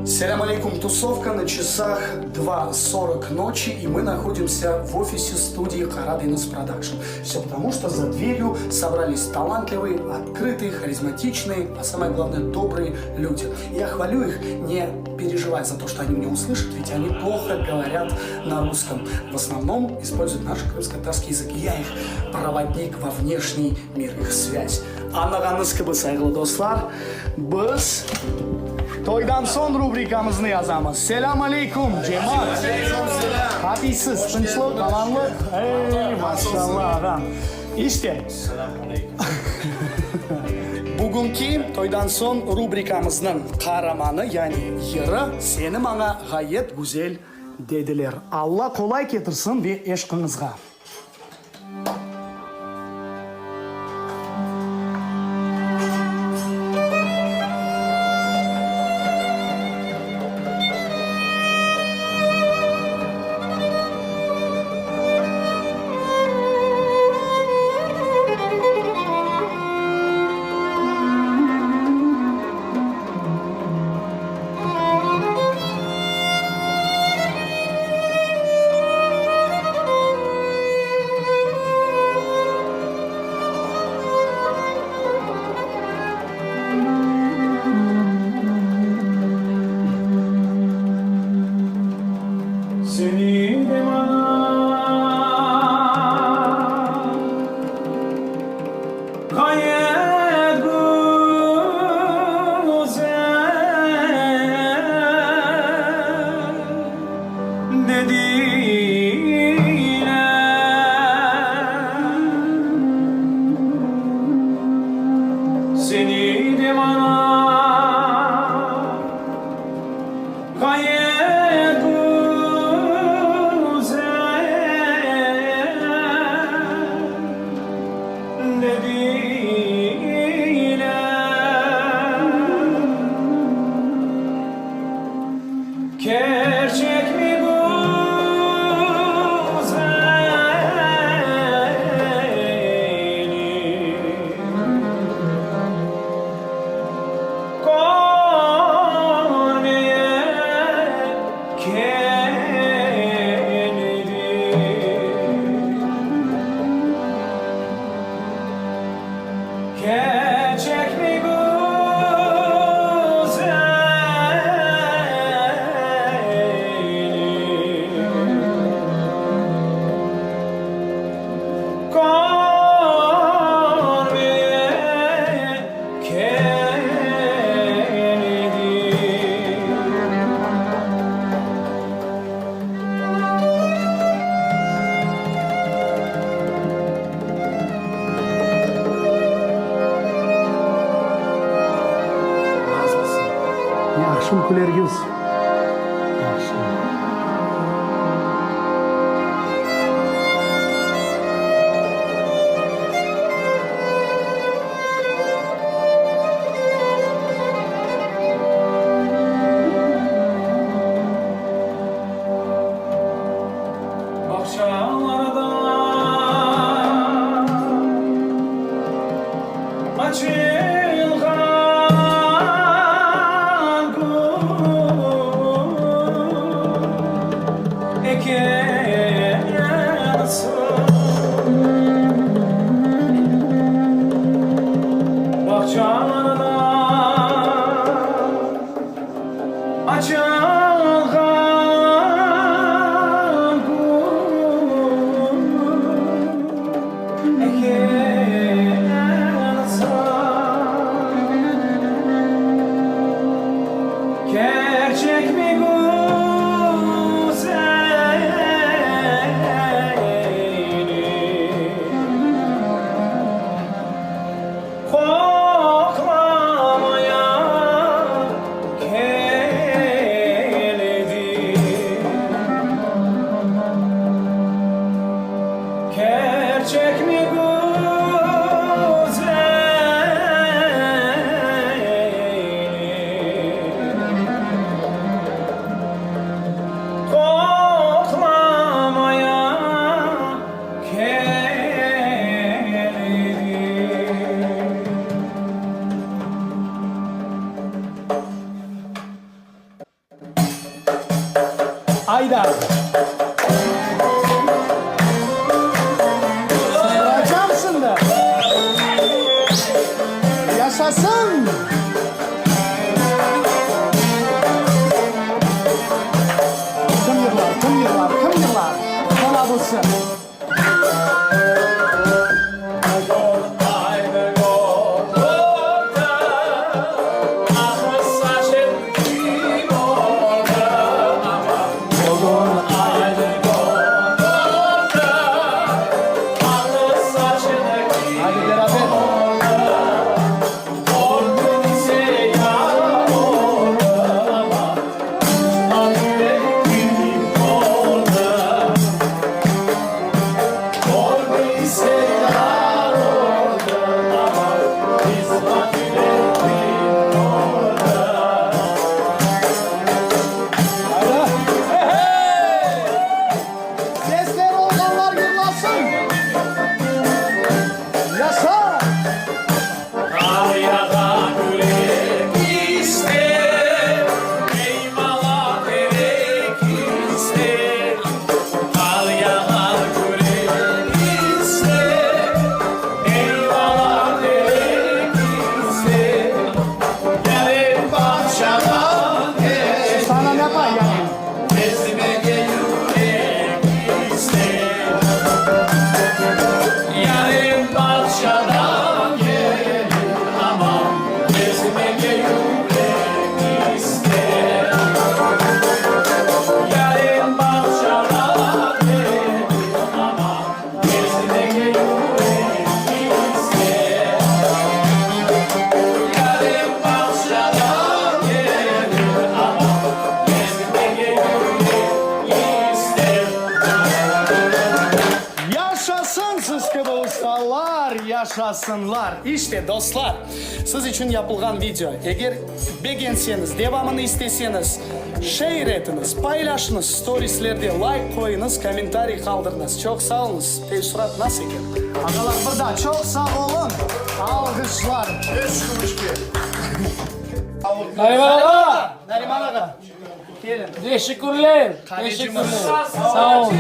Салям алейкум, тусовка на часах 2:40 ночи, и мы находимся в офисе студии Kara Deniz Production. Все потому, что за дверью собрались талантливые, открытые, харизматичные, а самое главное, добрые люди. Я хвалю их, не переживая за то, что они меня услышат, ведь они плохо говорят на русском. В основном используют наш крымско-татарский язык. Я их проводник во внешний мир, их связь. Anlağınız gibi saygılı dostlar, biz toydan son rubrikamızı yazamız. Selam aleyküm cemaat. Hadisiz, tinchlik, amanlık. Ey maşallah adam. İşte. Bugünkü toydan son rubrikamızın kahramanı yani yeri seni bana gayet güzel dediler. Allah kolay getirsin ve eşkınızga. Yaxshi kulergiz. Yaxshi. Hayda. Sığıracağım şimdi. Yaşasın. Kim yıllar. Bana bulsun. Yaşasınlar. İşte dostlar, siz için yapılgan video. Eğer beğenseniz, devamını isteseniz, share etiniz, paylaşınız, storieslerde like koyunuz, komentarij kaldırınız. Çok sağ olunuz. Teşekkür nasıl ekan? Agalar burada çok sağ olun. Alkışlar. Nariman ağa. Gelin. Teşekkürler. Sağ olun.